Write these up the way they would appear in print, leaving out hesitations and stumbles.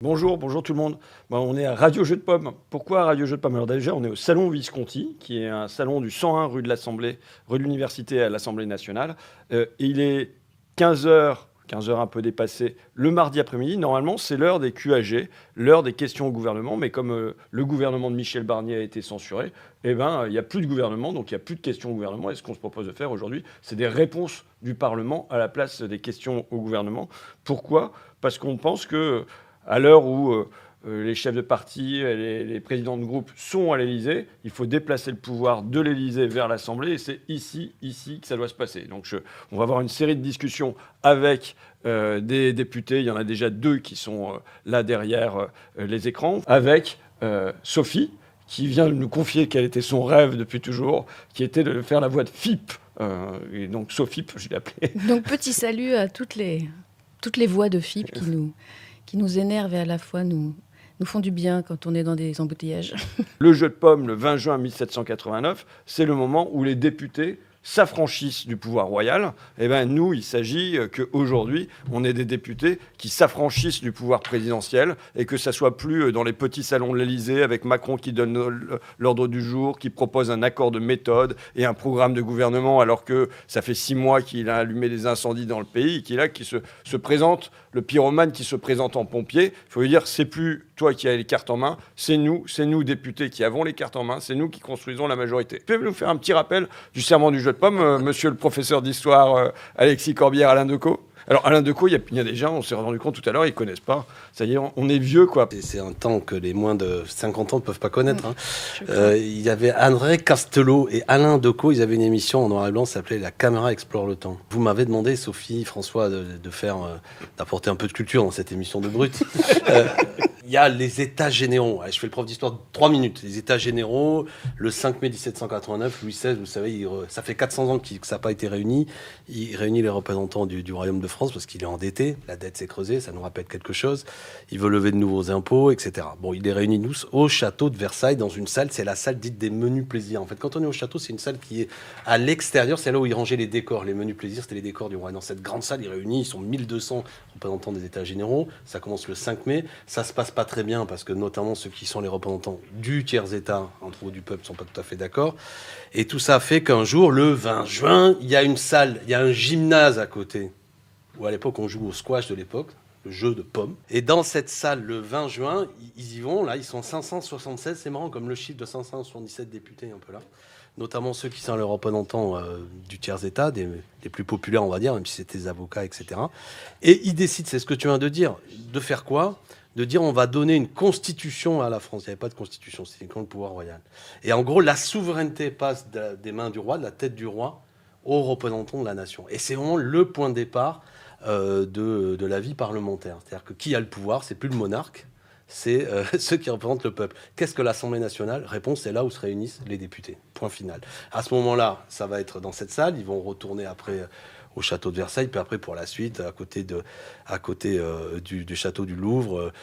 Bonjour tout le monde. On est à Radio Jeu de Pommes. Pourquoi Radio Jeu de Pommes? Alors déjà, on est au Salon Visconti, qui est un salon du 101 rue de l'Assemblée, rue de l'Université à l'Assemblée nationale. Et il est 15 heures un peu dépassé, le mardi après-midi. Normalement, c'est l'heure des QAG, l'heure des questions au gouvernement. Mais comme le gouvernement de Michel Barnier a été censuré, il n'y a plus de gouvernement, donc il n'y a plus de questions au gouvernement. Et ce qu'on se propose de faire aujourd'hui, c'est des réponses du Parlement à la place des questions au gouvernement. Pourquoi? Parce qu'on pense que à l'heure où les chefs de parti et les présidents de groupe sont à l'Élysée, il faut déplacer le pouvoir de l'Élysée vers l'Assemblée, et c'est ici que ça doit se passer. Donc on va avoir une série de discussions avec des députés. Il y en a déjà 2 qui sont là derrière les écrans, avec Sophie, qui vient de nous confier quel était son rêve depuis toujours, qui était de faire la voix de FIP. Et donc Sophie, je l'ai appelée. Donc petit salut à toutes les voix de FIP qui nous énervent et à la fois nous font du bien quand on est dans des embouteillages. Le jeu de pommes, le 20 juin 1789, c'est le moment où les députés s'affranchissent du pouvoir royal. Et bien nous, il s'agit qu'aujourd'hui, on ait des députés qui s'affranchissent du pouvoir présidentiel et que ça soit plus dans les petits salons de l'Élysée avec Macron qui donne l'ordre du jour, qui propose un accord de méthode et un programme de gouvernement alors que ça fait 6 mois qu'il a allumé des incendies dans le pays et qui se présente, le pyromane qui se présente en pompier. Il faut lui dire, c'est plus toi qui as les cartes en main, c'est nous députés qui avons les cartes en main, c'est nous qui construisons la majorité. Pouvez-vous nous faire un petit rappel du serment du jeu de pommes, monsieur le professeur d'histoire Alexis Corbière, Alain Decaux? Alors Alain Decaux, il y a des gens, on s'est rendu compte tout à l'heure, ils ne connaissent pas. Ça y est, on est vieux, quoi. C'est un temps que les moins de 50 ans ne peuvent pas connaître. Il y avait André Castelot et Alain Decaux, ils avaient une émission en noir et blanc, ça s'appelait La caméra explore le temps. Vous m'avez demandé, Sophie, François, d'apporter un peu de culture dans cette émission de brut. Il y a les États généraux. Je fais le prof d'histoire de 3 minutes. Les États généraux, le 5 mai 1789, Louis XVI, vous savez, ça fait 400 ans que ça n'a pas été réuni. Il réunit les représentants du Royaume de France parce qu'il est endetté. La dette s'est creusée, ça nous rappelle quelque chose. Il veut lever de nouveaux impôts, etc. Bon, il les réunit tous au château de Versailles dans une salle. C'est la salle dite des menus plaisirs. En fait, quand on est au château, c'est une salle qui est à l'extérieur. C'est là où il rangeait les décors. Les menus plaisirs, c'était les décors du roi. Dans cette grande salle, il réunit, ils sont 1200 représentants des États généraux. Ça commence le 5 mai. Ça se passe pas très bien parce que notamment ceux qui sont les représentants du tiers-État, entre autres du peuple, sont pas tout à fait d'accord. Et tout ça fait qu'un jour, le 20 juin, il y a une salle, il y a un gymnase à côté, où à l'époque on joue au squash de l'époque, le jeu de pommes. Et dans cette salle, le 20 juin, ils y vont, là, ils sont 576, c'est marrant comme le chiffre de 577 députés un peu là. Notamment ceux qui sont les représentants du tiers-État, des plus populaires, on va dire, même si c'était des avocats, etc. Et ils décident, c'est ce que tu viens de dire, de faire quoi? De dire on va donner une constitution à la France. Il n'y avait pas de constitution, c'était uniquement le pouvoir royal. Et en gros, la souveraineté passe des mains du roi, de la tête du roi, aux représentants de la nation. Et c'est vraiment le point de départ de la vie parlementaire. C'est-à-dire que qui a le pouvoir? C'est plus le monarque, c'est ceux qui représentent le peuple. Qu'est-ce que l'Assemblée nationale? Réponse, c'est là où se réunissent les députés. Point final. À ce moment-là, ça va être dans cette salle. Ils vont retourner après au château de Versailles, puis après pour la suite, à côté du château du Louvre,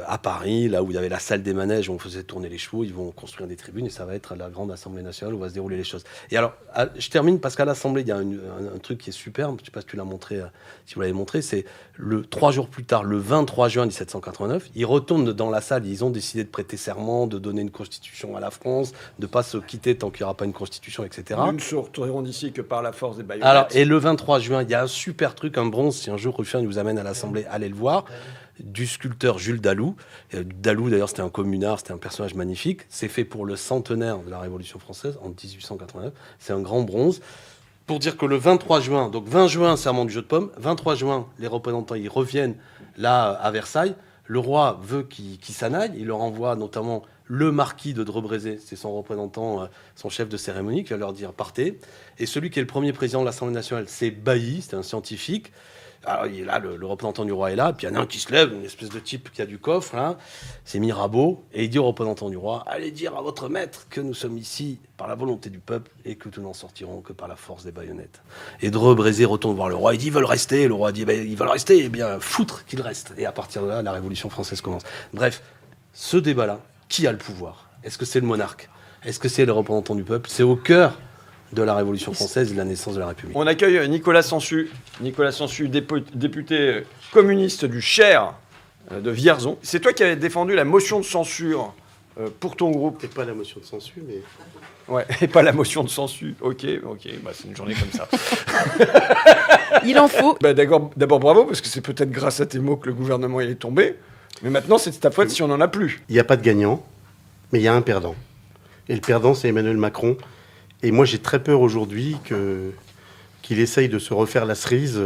à Paris, là où il y avait la salle des manèges où on faisait tourner les chevaux, ils vont construire des tribunes et ça va être la grande Assemblée nationale où va se dérouler les choses. Et alors, je termine parce qu'à l'Assemblée, il y a un truc qui est superbe, je ne sais pas si tu l'as montré, si vous l'avez montré, c'est 3 jours plus tard, le 23 juin 1789, ils retournent dans la salle, ils ont décidé de prêter serment, de donner une constitution à la France, de ne pas se quitter tant qu'il n'y aura pas une constitution, etc. Nous ne sortirons d'ici que par la force des baïonnettes. Alors, et le 23 juin, il y a un super truc, un bronze, si un jour Ruffin nous amène à l'Assemblée, allez le voir, du sculpteur Jules Dalou. Dalou, d'ailleurs, c'était un communard, c'était un personnage magnifique. C'est fait pour le centenaire de la Révolution française, en 1889. C'est un grand bronze. Pour dire que le 23 juin, donc 20 juin, serment du jeu de pommes, 23 juin, les représentants, ils reviennent là, à Versailles. Le roi veut qu'ils s'en aillent. Il leur envoie notamment le marquis de Drebrézé, c'est son représentant, son chef de cérémonie, qui va leur dire partez. Et celui qui est le premier président de l'Assemblée nationale, c'est Bailly, c'est un scientifique. Alors, il est là, le représentant du roi est là, puis il y en a un qui se lève, une espèce de type qui a du coffre, là, c'est Mirabeau, et il dit au représentant du roi, allez dire à votre maître que nous sommes ici par la volonté du peuple et que nous n'en sortirons que par la force des baïonnettes. Et Drebrézé retourne voir le roi, il dit, ils veulent rester, et le roi dit, ils veulent rester, eh bien, foutre qu'ils restent. Et à partir de là, la Révolution française commence. Bref, ce débat-là, qui a le pouvoir? Est-ce que c'est le monarque? Est-ce que c'est le représentant du peuple? C'est au cœur de la Révolution française et de la naissance de la République. On accueille Nicolas Sansu, député communiste du Cher, de Vierzon. C'est toi qui avais défendu la motion de censure pour ton groupe. Et pas la motion de censure, mais... Ouais, et pas la motion de censure. Ok, bah, c'est une journée comme ça. Il en faut. Bah, d'abord bravo, parce que c'est peut-être grâce à tes mots que le gouvernement il est tombé. Mais maintenant, c'est de ta faute si on n'en a plus. Il n'y a pas de gagnant, mais il y a un perdant. Et le perdant, c'est Emmanuel Macron. Et moi, j'ai très peur aujourd'hui qu'il essaye de se refaire la cerise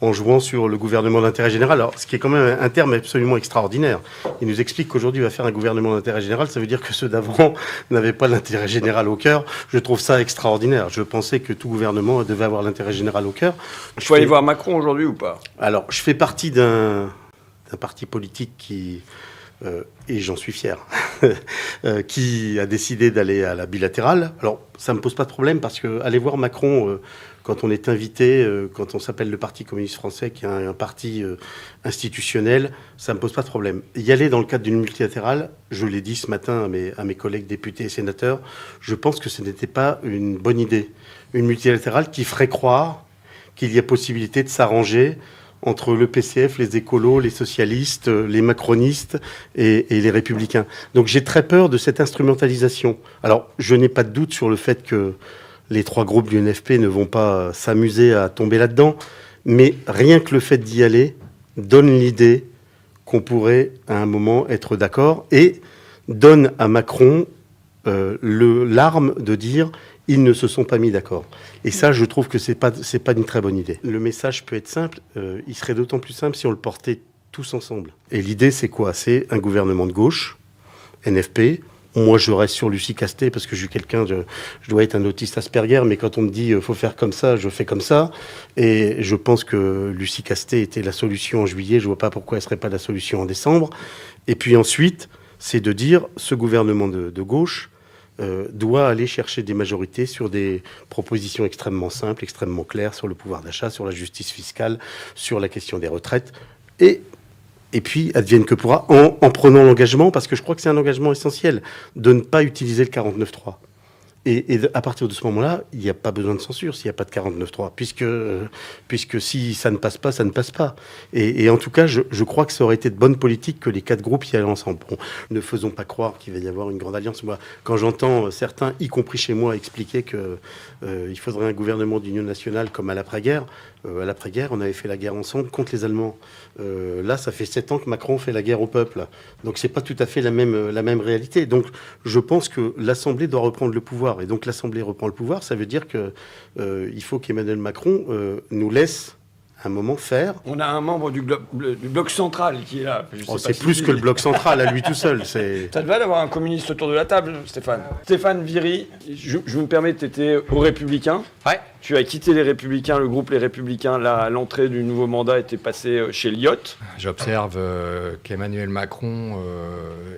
en jouant sur le gouvernement d'intérêt général. Alors, ce qui est quand même un terme absolument extraordinaire. Il nous explique qu'aujourd'hui, il va faire un gouvernement d'intérêt général. Ça veut dire que ceux d'avant n'avaient pas l'intérêt général au cœur. Je trouve ça extraordinaire. Je pensais que tout gouvernement devait avoir l'intérêt général au cœur. Il faut aller voir Macron aujourd'hui ou pas? Alors, je fais partie d'un parti politique qui... et j'en suis fier, qui a décidé d'aller à la bilatérale. Alors, ça ne me pose pas de problème parce que aller voir Macron, quand on est invité, quand on s'appelle le Parti communiste français, qui est un parti institutionnel, ça ne me pose pas de problème. Y aller dans le cadre d'une multilatérale, je l'ai dit ce matin à mes collègues députés et sénateurs, je pense que ce n'était pas une bonne idée. Une multilatérale qui ferait croire qu'il y a possibilité de s'arranger entre le PCF, les écolos, les socialistes, les macronistes et les républicains. Donc j'ai très peur de cette instrumentalisation. Alors je n'ai pas de doute sur le fait que les trois groupes du NFP ne vont pas s'amuser à tomber là-dedans, mais rien que le fait d'y aller donne l'idée qu'on pourrait à un moment être d'accord et donne à Macron l'arme de dire ils ne se sont pas mis d'accord. Et ça, je trouve que c'est pas une très bonne idée. Le message peut être simple, il serait d'autant plus simple si on le portait tous ensemble. Et l'idée, c'est quoi? C'est un gouvernement de gauche, NFP. Moi, je reste sur Lucie Castet parce que je suis quelqu'un je dois être un autiste Asperger, mais quand on me dit faut faire comme ça, je fais comme ça. Et je pense que Lucie Castet était la solution en juillet. Je vois pas pourquoi elle serait pas la solution en décembre. Et puis ensuite, c'est de dire ce gouvernement de gauche doit aller chercher des majorités sur des propositions extrêmement simples, extrêmement claires sur le pouvoir d'achat, sur la justice fiscale, sur la question des retraites. Et puis, advienne que pourra, en prenant l'engagement, parce que je crois que c'est un engagement essentiel, de ne pas utiliser le 49.3. Et à partir de ce moment-là, il n'y a pas besoin de censure s'il n'y a pas de 49.3, puisque si ça ne passe pas, ça ne passe pas. Et en tout cas, je crois que ça aurait été de bonne politique que les quatre groupes y allaient ensemble. Bon, ne faisons pas croire qu'il va y avoir une grande alliance. Moi, quand j'entends certains, y compris chez moi, expliquer qu'il faudrait un gouvernement d'union nationale comme à l'après-guerre, on avait fait la guerre ensemble contre les Allemands. Là, ça fait 7 ans que Macron fait la guerre au peuple. Donc, c'est pas tout à fait la même réalité. Donc, je pense que l'Assemblée doit reprendre le pouvoir. Et donc, l'Assemblée reprend le pouvoir. Ça veut dire qu'il faut qu'Emmanuel Macron nous laisse un moment faire. On a un membre du bloc central qui est là. C'est plus que le bloc central à lui tout seul. Ça te va d'avoir un communiste autour de la table, Stéphane? Stéphane Viry, je me permets, tu étais aux Républicains. Ouais. Tu as quitté les Républicains, le groupe Les Républicains, là, à l'entrée du nouveau mandat, était passé chez Lyot. J'observe qu'Emmanuel Macron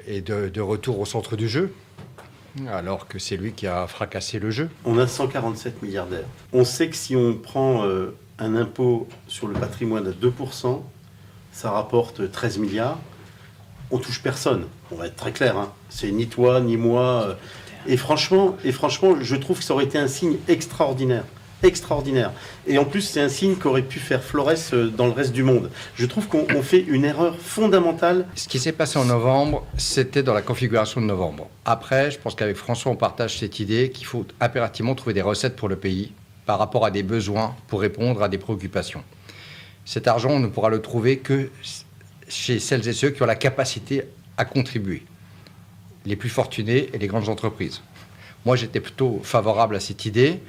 est de retour au centre du jeu, alors que c'est lui qui a fracassé le jeu. On a 147 milliardaires. On sait que si on prend un impôt sur le patrimoine à 2%, ça rapporte 13 milliards. On touche personne. On va être très clair. Hein. C'est ni toi, ni moi. Et franchement, je trouve que ça aurait été un signe extraordinaire. Extraordinaire. Et en plus, c'est un signe qu'aurait pu faire Flores dans le reste du monde. Je trouve qu'on fait une erreur fondamentale. Ce qui s'est passé en novembre, c'était dans la configuration de novembre. Après, je pense qu'avec François, on partage cette idée qu'il faut impérativement trouver des recettes pour le pays par rapport à des besoins pour répondre à des préoccupations. Cet argent, on ne pourra le trouver que chez celles et ceux qui ont la capacité à contribuer. Les plus fortunés et les grandes entreprises. Moi, j'étais plutôt favorable à cette idée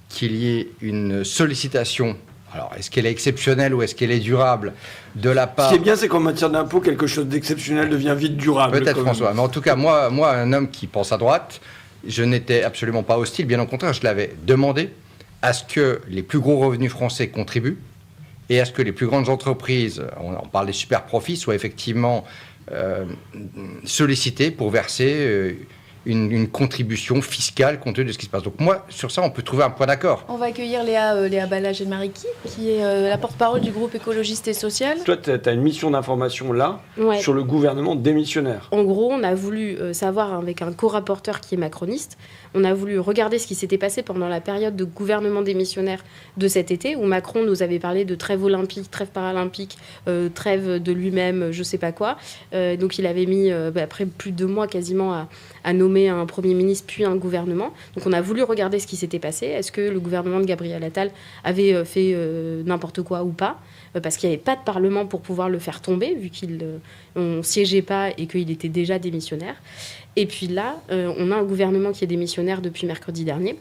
qu'il y ait une sollicitation. Alors, est-ce qu'elle est exceptionnelle ou est-ce qu'elle est durable de la part... Ce qui est bien, c'est qu'en matière d'impôt, quelque chose d'exceptionnel devient vite durable. Peut-être, François. Mais en tout cas, moi, un homme qui pense à droite, je n'étais absolument pas hostile. Bien au contraire, je l'avais demandé à ce que les plus gros revenus français contribuent et à ce que les plus grandes entreprises, on parle des super profits, soient effectivement sollicitées pour verser une contribution fiscale compte tenu de ce qui se passe. Donc moi, sur ça, on peut trouver un point d'accord. On va accueillir Léa Balage-Mariki, qui est la porte-parole du groupe écologiste et social. Toi, tu as une mission d'information là Ouais. sur le gouvernement démissionnaire. En gros, on a voulu savoir, avec un co-rapporteur qui est macroniste, on a voulu regarder ce qui s'était passé pendant la période de gouvernement démissionnaire de cet été, où Macron nous avait parlé de trêve olympique, trêve paralympique, trêve de lui-même, je sais pas quoi. Donc il avait mis, après plus de 2 mois quasiment, à nommer un Premier ministre puis un gouvernement. Donc on a voulu regarder ce qui s'était passé. Est-ce que le gouvernement de Gabriel Attal avait fait n'importe quoi ou pas, parce qu'il n'y avait pas de Parlement pour pouvoir le faire tomber, vu qu'on ne siégeait pas et qu'il était déjà démissionnaire. Et puis là, on a un gouvernement qui est démissionnaire depuis mercredi dernier.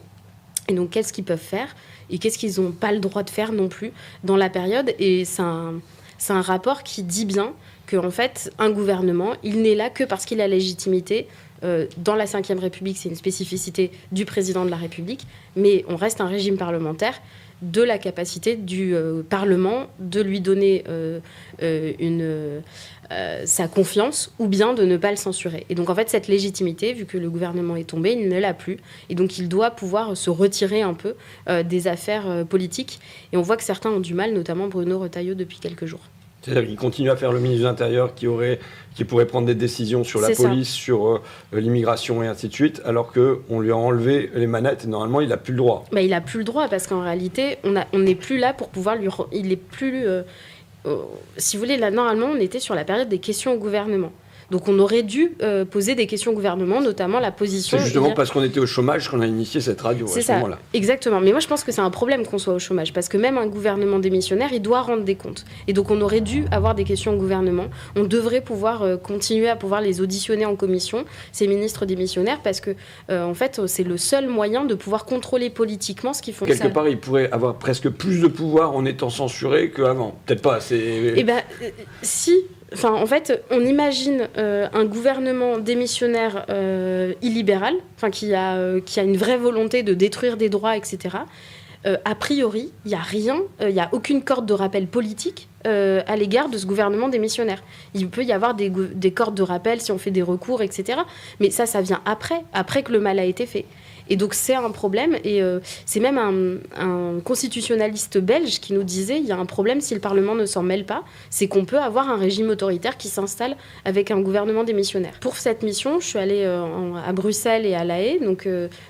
Et donc, qu'est-ce qu'ils peuvent faire et qu'est-ce qu'ils n'ont pas le droit de faire non plus dans la période. Et c'est un rapport qui dit bien qu'en fait, un gouvernement, il n'est là que parce qu'il a légitimité. Dans la Ve République, c'est une spécificité du président de la République, mais on reste un régime parlementaire, de la capacité du Parlement de lui donner sa confiance ou bien de ne pas le censurer. Et donc en fait, cette légitimité, vu que le gouvernement est tombé, il ne l'a plus. Et donc il doit pouvoir se retirer un peu des affaires politiques. Et on voit que certains ont du mal, notamment Bruno Retailleau depuis quelques jours. C'est-à-dire qu'il continue à faire le ministre de l'Intérieur qui pourrait prendre des décisions sur la police, sur l'immigration et ainsi de suite, alors qu'on lui a enlevé les manettes et normalement il n'a plus le droit. Il n'a plus le droit parce qu'en réalité, on n'est plus là pour pouvoir lui... Il est plus... si vous voulez, là, normalement, on était sur la période des questions au gouvernement. Donc on aurait dû poser des questions au gouvernement, notamment la position... C'est justement parce qu'on était au chômage qu'on a initié cette radio à ce moment-là. Exactement. Mais moi, je pense que c'est un problème qu'on soit au chômage, parce que même un gouvernement démissionnaire, il doit rendre des comptes. Et donc on aurait dû avoir des questions au gouvernement. On devrait pouvoir continuer à pouvoir les auditionner en commission, ces ministres démissionnaires, parce que en fait, c'est le seul moyen de pouvoir contrôler politiquement ce qu'ils font. Quelque part, ils pourraient avoir presque plus de pouvoir en étant censurés qu'avant. Peut-être pas, c'est... Eh bien, si... Enfin, en fait, on imagine un gouvernement démissionnaire illibéral, enfin, qui a une vraie volonté de détruire des droits, etc. A priori, il n'y a rien, il n'y a aucune corde de rappel politique à l'égard de ce gouvernement démissionnaire. Il peut y avoir des cordes de rappel si on fait des recours, etc. Mais ça vient après que le mal a été fait. Et donc c'est un problème, et c'est même un constitutionnaliste belge qui nous disait il y a un problème si le Parlement ne s'en mêle pas, c'est qu'on peut avoir un régime autoritaire qui s'installe avec un gouvernement démissionnaire. Pour cette mission, je suis allée à Bruxelles et à La Haye, donc,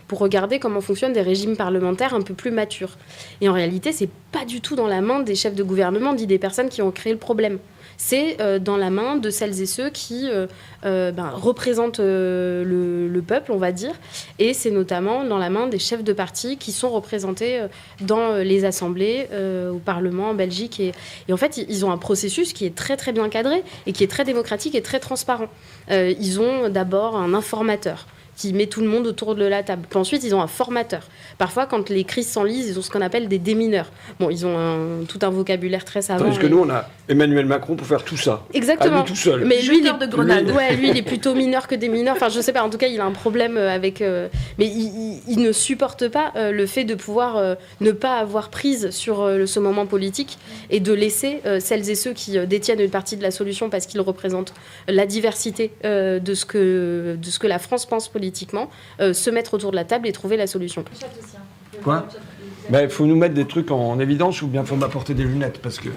pour regarder comment fonctionnent des régimes parlementaires un peu plus matures. Et en réalité, c'est pas du tout dans la main des chefs de gouvernement ni des personnes qui ont créé le problème. C'est dans la main de celles et ceux qui représentent le peuple, on va dire. Et c'est notamment dans la main des chefs de parti qui sont représentés dans les assemblées, au Parlement, en Belgique. Et en fait, ils ont un processus qui est très, très bien cadré et qui est très démocratique et très transparent. Ils ont d'abord un informateur qui met tout le monde autour de la table. Puis ensuite, ils ont un formateur. Parfois, quand les crises s'enlisent, ils ont ce qu'on appelle des démineurs. Bon, ils ont tout un vocabulaire très savant. Tandis que nous, on a Emmanuel Macron pour faire tout ça. Exactement. À lui tout seul. Mais lui, de grenade. Lui, il est plutôt mineur que démineur. Enfin, je sais pas. En tout cas, il a un problème avec... mais il ne supporte pas le fait de pouvoir ne pas avoir prise sur ce moment politique et de laisser celles et ceux qui détiennent une partie de la solution parce qu'ils représentent la diversité de ce que la France pense politiquement, se mettre autour de la table et trouver la solution. Quoi ? Il faut nous mettre des trucs en évidence ou bien il faut m'apporter des lunettes parce que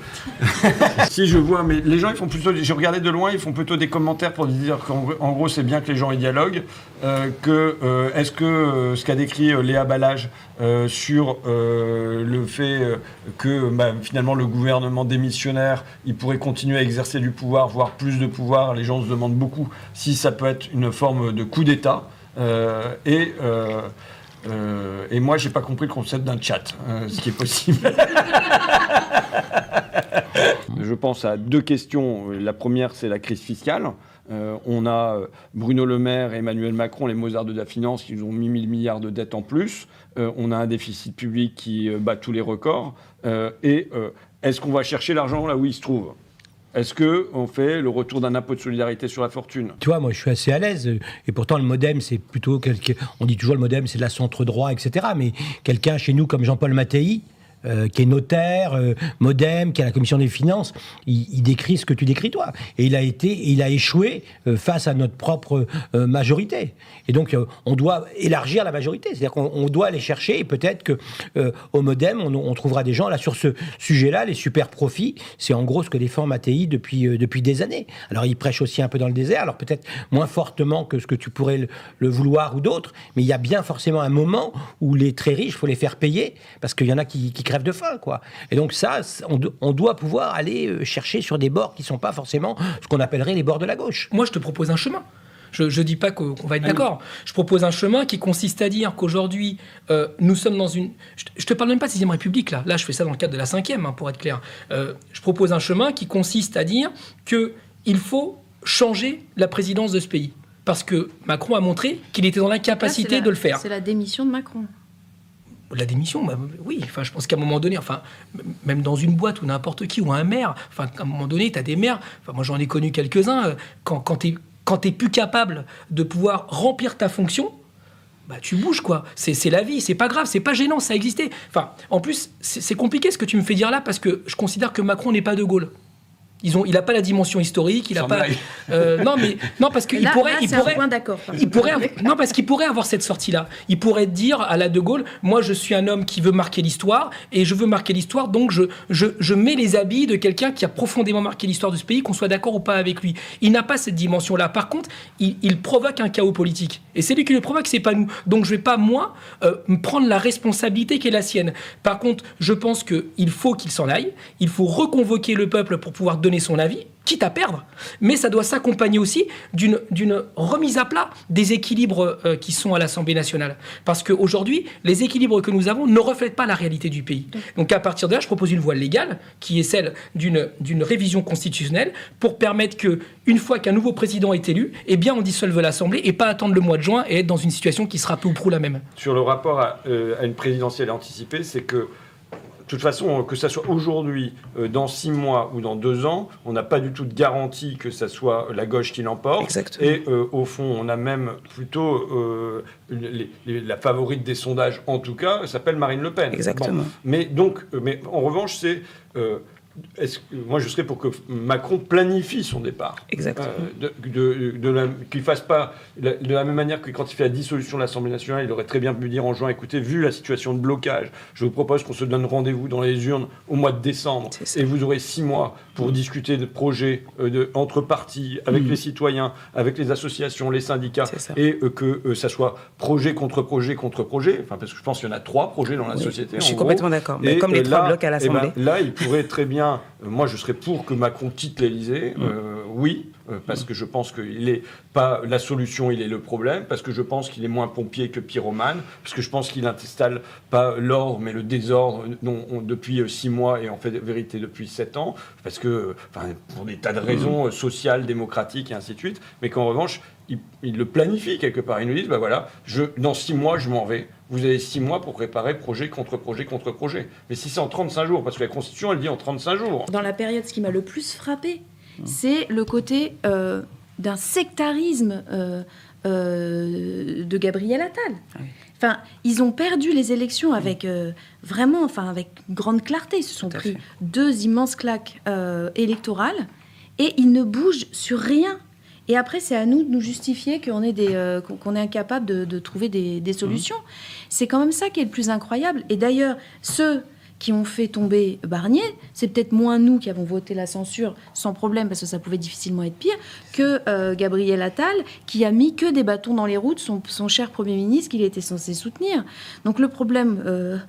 si je vois, mais les gens ils font plutôt, j'ai regardé de loin, ils font plutôt des commentaires pour dire qu'en gros c'est bien que les gens y dialoguent, est-ce que ce qu'a décrit Léa Balage sur le fait que finalement le gouvernement démissionnaire il pourrait continuer à exercer du pouvoir, voire plus de pouvoir, les gens se demandent beaucoup si ça peut être une forme de coup d'État et moi, j'ai pas compris le concept d'un chat, ce qui est possible. Je pense à 2 questions. La première, c'est la crise fiscale. On a Bruno Le Maire et Emmanuel Macron, les Mozarts de la finance, qui nous ont mis 1000 milliards de dettes en plus. On a un déficit public qui bat tous les records. Est-ce qu'on va chercher l'argent là où il se trouve ? Est-ce qu'on fait le retour d'un impôt de solidarité sur la fortune ? Tu vois, moi, je suis assez à l'aise. Et pourtant, le MoDem, c'est plutôt... On dit toujours le MoDem, c'est de la centre-droit, etc. Mais quelqu'un chez nous, comme Jean-Paul Mattei, qui est notaire, MoDem, qui a la commission des finances, il décrit ce que tu décris toi. Et il a échoué face à notre propre majorité. Et donc, on doit élargir la majorité. C'est-à-dire qu'on doit aller chercher, et peut-être qu'au MoDem, on trouvera des gens, là, sur ce sujet-là, les super profits, c'est en gros ce que défend Mattei depuis des années. Alors, il prêche aussi un peu dans le désert, alors peut-être moins fortement que ce que tu pourrais le vouloir ou d'autres, mais il y a bien forcément un moment où les très riches, il faut les faire payer, parce qu'il y en a qui crèvent de faim, quoi. Et donc ça, on doit pouvoir aller chercher sur des bords qui ne sont pas forcément ce qu'on appellerait les bords de la gauche. Moi, je te propose un chemin. Je ne dis pas qu'on va être d'accord. Je propose un chemin qui consiste à dire qu'aujourd'hui, nous sommes dans une... Je te parle même pas de 6e République, là. Là, je fais ça dans le cadre de la 5e, hein, pour être clair. Je propose un chemin qui consiste à dire qu'il faut changer la présidence de ce pays. Parce que Macron a montré qu'il était dans l'incapacité de le faire. C'est la démission de Macron. La démission, bah, oui. Enfin, je pense qu'à un moment donné, enfin, même dans une boîte ou n'importe qui, ou un maire, enfin, à un moment donné, tu as des maires, enfin, moi j'en ai connu quelques-uns, quand tu n'es plus capable de pouvoir remplir ta fonction, bah, tu bouges, quoi. C'est la vie, c'est pas grave, c'est pas gênant, ça a existé. Enfin, en plus, c'est compliqué ce que tu me fais dire là, parce que je considère que Macron n'est pas De Gaulle. Il n'a pas la dimension historique, il n'a pas. Non, parce qu'il pourrait. C'est un point d'accord. Non, parce qu'il pourrait avoir cette sortie-là. Il pourrait dire à la De Gaulle, moi, je suis un homme qui veut marquer l'histoire, et je veux marquer l'histoire, donc je mets les habits de quelqu'un qui a profondément marqué l'histoire de ce pays, qu'on soit d'accord ou pas avec lui. Il n'a pas cette dimension-là. Par contre, il provoque un chaos politique, et c'est lui qui le provoque, c'est pas nous. Donc, je vais pas moi me prendre la responsabilité qui est la sienne. Par contre, je pense qu'il faut qu'il s'en aille. Il faut reconvoquer le peuple pour pouvoir donner son avis, quitte à perdre, mais ça doit s'accompagner aussi d'une remise à plat des équilibres qui sont à l'Assemblée nationale. Parce qu'aujourd'hui, les équilibres que nous avons ne reflètent pas la réalité du pays. Donc à partir de là, je propose une voie légale, qui est celle d'une révision constitutionnelle, pour permettre qu'une fois qu'un nouveau président est élu, eh bien on dissolve l'Assemblée et pas attendre le mois de juin et être dans une situation qui sera peu ou prou la même. Sur le rapport à une présidentielle anticipée, c'est que de toute façon, que ça soit aujourd'hui, dans 6 mois ou dans 2 ans, on n'a pas du tout de garantie que ça soit la gauche qui l'emporte. Exactement. Et au fond, on a même plutôt la favorite des sondages, en tout cas, s'appelle Marine Le Pen. Exactement. Bon. Mais en revanche, c'est... moi, je serais pour que Macron planifie son départ. Exactement. Qu'il ne fasse pas de la même manière que quand il fait la dissolution de l'Assemblée nationale, il aurait très bien pu dire en juin, écoutez, vu la situation de blocage, je vous propose qu'on se donne rendez-vous dans les urnes au mois de décembre. Et vous aurez 6 mois pour discuter de projets entre partis, avec les citoyens, avec les associations, les syndicats, et que ça soit projet contre projet contre projet. Enfin, parce que je pense qu'il y en a 3 projets dans la société. Je suis complètement d'accord. Mais comme les 3 blocs à l'Assemblée. Là, il pourrait très bien... moi, je serais pour que Macron quitte l'Élysée. Oui, parce que je pense qu'il n'est pas la solution, il est le problème. Parce que je pense qu'il est moins pompier que pyromane. Parce que je pense qu'il n'installe pas l'ordre, mais le désordre depuis 6 mois et en fait, vérité, depuis 7 ans. Parce que, pour des tas de raisons sociales, démocratiques et ainsi de suite. Mais qu'en revanche, il le planifie quelque part. Ils nous disent, voilà, dans 6 mois, je m'en vais. Vous avez 6 mois pour préparer projet contre projet contre projet. Mais si c'est en 35 jours, parce que la Constitution, elle dit en 35 jours. Dans la période, ce qui m'a le plus frappé, c'est le côté d'un sectarisme de Gabriel Attal. Oui. Enfin, ils ont perdu les élections avec vraiment, avec grande clarté. Ils se sont pris 2 immenses claques électorales et ils ne bougent sur rien. Et après, c'est à nous de nous justifier qu'on est incapable de trouver des solutions. C'est quand même ça qui est le plus incroyable. Et d'ailleurs, ceux qui ont fait tomber Barnier, c'est peut-être moins nous qui avons voté la censure sans problème, parce que ça pouvait difficilement être pire, que Gabriel Attal, qui a mis que des bâtons dans les roues de son cher Premier ministre qu'il était censé soutenir. Donc le problème,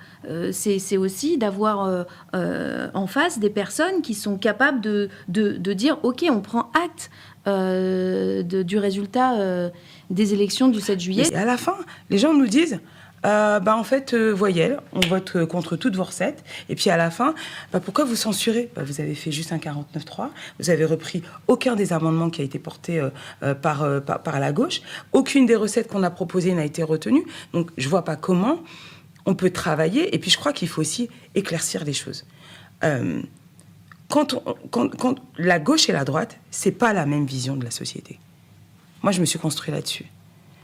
c'est aussi d'avoir en face des personnes qui sont capables de dire « Ok, on prend acte ». Du résultat des élections du 7 juillet. Et à la fin, les gens nous disent en fait, voyelle, on vote contre toutes vos recettes. Et puis à la fin, pourquoi vous censurez ? Vous avez fait juste un 49.3, vous avez repris aucun des amendements qui a été porté par la gauche. Aucune des recettes qu'on a proposées n'a été retenue. Donc je ne vois pas comment on peut travailler. Et puis je crois qu'il faut aussi éclaircir les choses. Quand la gauche et la droite, c'est pas la même vision de la société. Moi, je me suis construit là-dessus.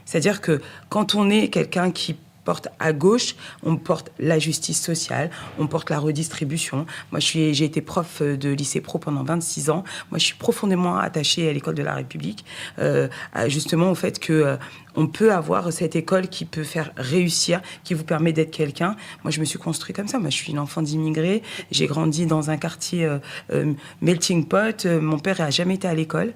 C'est-à-dire que quand on est quelqu'un qui porte à gauche, on porte la justice sociale, on porte la redistribution. Moi, j'ai été prof de lycée pro pendant 26 ans. Moi, je suis profondément attachée à l'école de la République, justement au fait que on peut avoir cette école qui peut faire réussir, qui vous permet d'être quelqu'un. Moi, je me suis construite comme ça. Moi, je suis une enfant d'immigrés. J'ai grandi dans un quartier melting pot. Mon père n'a jamais été à l'école.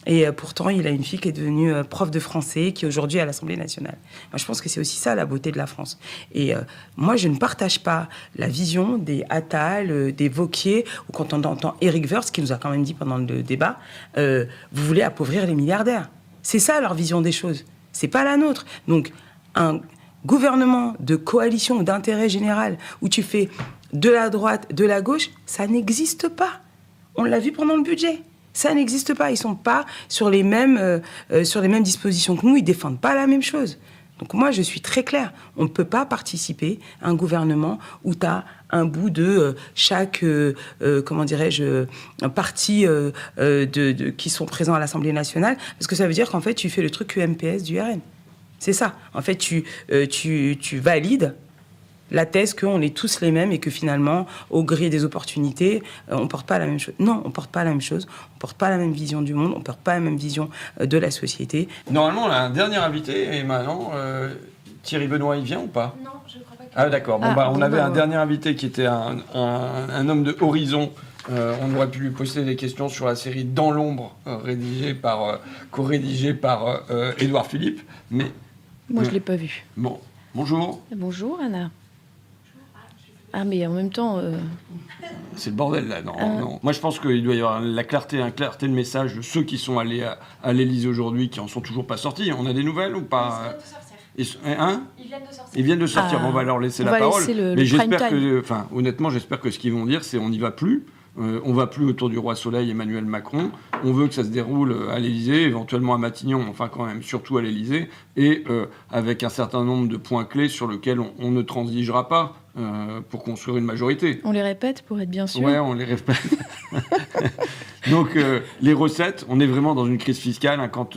Et pourtant, il a une fille qui est devenue prof de français, qui est aujourd'hui à l'Assemblée nationale. Moi, je pense que c'est aussi ça, la beauté de la France. Et moi, je ne partage pas la vision des Attal, des Wauquiez, ou quand on entend Éric Woerth, qui nous a quand même dit pendant le débat, vous voulez appauvrir les milliardaires. C'est ça, leur vision des choses. C'est pas la nôtre. Donc, un gouvernement de coalition ou d'intérêt général où tu fais de la droite, de la gauche, ça n'existe pas. On l'a vu pendant le budget. Ça n'existe pas. Ils sont pas sur les mêmes dispositions que nous. Ils défendent pas la même chose. Donc moi, je suis très claire. On ne peut pas participer à un gouvernement où tu as un bout de chaque, parti qui sont présents à l'Assemblée nationale. Parce que ça veut dire qu'en fait, tu fais le truc UMPS du RN. C'est ça. En fait, tu valides la thèse qu'on est tous les mêmes et que finalement, au gré des opportunités, on ne porte pas la même chose. Non, on ne porte pas la même chose. On ne porte pas la même vision du monde. On ne porte pas la même vision de la société. Normalement, on a un dernier invité et maintenant, Thierry Benoît, il vient ou pas? Non, je ne crois pas. Ah d'accord. On avait un dernier invité qui était un homme de Horizon. On aurait pu lui poser des questions sur la série Dans l'ombre, co-rédigée par Édouard Philippe. Mais moi, je ne l'ai pas vu. Bon, bonjour. Bonjour, Anna. Ah, mais en même temps... C'est le bordel, là. Non. Moi, je pense qu'il doit y avoir la clarté de message de ceux qui sont allés à l'Élysée aujourd'hui, qui en sont toujours pas sortis. On a des nouvelles ou pas? Ils viennent de sortir. Ils viennent de sortir. On va leur laisser la parole. Mais j'espère que, honnêtement, j'espère que ce qu'ils vont dire, c'est on n'y va plus. On va plus autour du roi Soleil, Emmanuel Macron. On veut que ça se déroule à l'Élysée, éventuellement à Matignon, enfin quand même surtout à l'Élysée, et avec un certain nombre de points clés sur lesquels on ne transigera pas pour construire une majorité. On les répète pour être bien sûr. Ouais, on les répète. Donc les recettes, on est vraiment dans une crise fiscale. Quand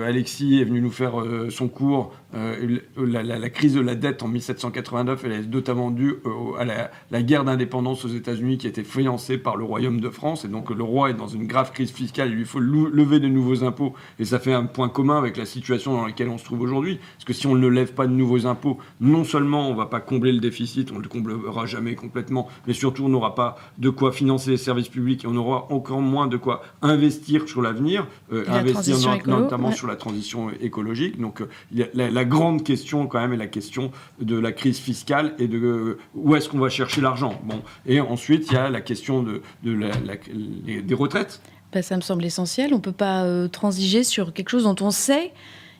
Alexis est venu nous faire son cours, la crise de la dette en 1789, elle est notamment due à la guerre d'indépendance aux États-Unis qui a été financée par le Royaume de France. Et donc le roi est dans une grave crise fiscale, il lui faut lever de nouveaux impôts. Et ça fait un point commun avec la situation dans laquelle on se trouve aujourd'hui. Parce que si on ne lève pas de nouveaux impôts, non seulement on ne va pas combler le déficit, on ne le comblera jamais complètement, mais surtout on n'aura pas de quoi financer les services publics et on aura encore moins de quoi investir sur l'avenir, investir notamment sur la transition écologique. Donc la grande question quand même est la question de la crise fiscale et de où est-ce qu'on va chercher l'argent. Bon. Et ensuite il y a la question des retraites. Ça me semble essentiel. On ne peut pas transiger sur quelque chose dont on sait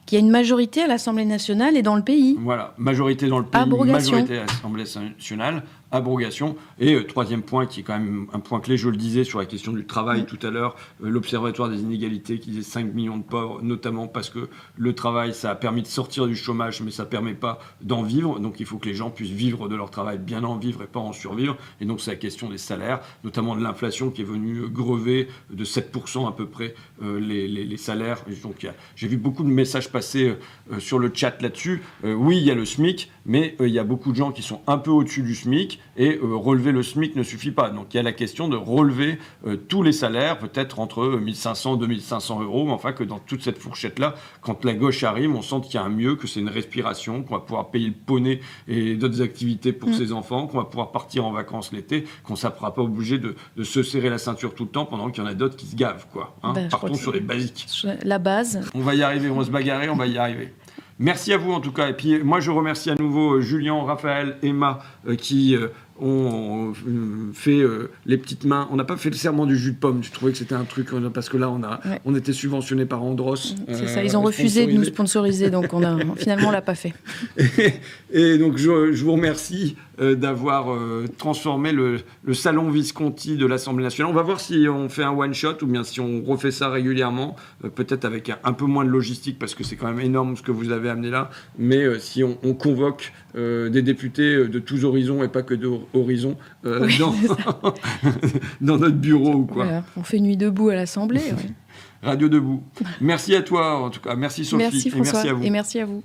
qu'il y a une majorité à l'Assemblée nationale et dans le pays. Voilà, majorité dans le pays, majorité à l'Assemblée nationale, abrogation. Et troisième point, qui est quand même un point clé, je le disais, sur la question du travail tout à l'heure, l'Observatoire des inégalités qui disait 5 millions de pauvres, notamment parce que le travail, ça a permis de sortir du chômage, mais ça ne permet pas d'en vivre. Donc il faut que les gens puissent vivre de leur travail, bien en vivre et pas en survivre. Et donc c'est la question des salaires, notamment de l'inflation qui est venue grever de 7% à peu près les salaires. Et donc j'ai vu beaucoup de messages passer sur le chat là-dessus. Oui, il y a le SMIC, mais il y a beaucoup de gens qui sont un peu au-dessus du SMIC et relever le SMIC ne suffit pas. Donc il y a la question de relever tous les salaires, peut-être entre 1500 et 2500 euros, mais enfin que dans toute cette fourchette-là, quand la gauche arrive, on sent qu'il y a un mieux, que c'est une respiration, qu'on va pouvoir payer le poney et d'autres activités pour ses enfants, qu'on va pouvoir partir en vacances l'été, qu'on ne sera pas obligé de se serrer la ceinture tout le temps pendant qu'il y en a d'autres qui se gavent, quoi. Partons sur les basiques. La base. On va y arriver, on va se bagarrer, on va y arriver. Merci à vous en tout cas. Et puis moi je remercie à nouveau Julien, Raphaël, Emma qui ont fait les petites mains. On n'a pas fait le serment du jus de pomme. Je trouvais que c'était un truc parce que là on était subventionné par Andros. C'est ça, ils ont refusé de nous sponsoriser, donc finalement on l'a pas fait. Et donc je vous remercie d'avoir transformé le salon Visconti de l'Assemblée nationale. On va voir si on fait un one shot ou bien si on refait ça régulièrement, peut-être avec un peu moins de logistique parce que c'est quand même énorme ce que vous avez amené là. Mais si on convoque des députés de tous horizons et pas que d'horizons dans notre bureau ou quoi. Voilà, on fait nuit debout à l'Assemblée. Ouais. Radio Debout. Merci à toi en tout cas. Merci Sophie. Merci François. Et merci à vous. Et merci à vous.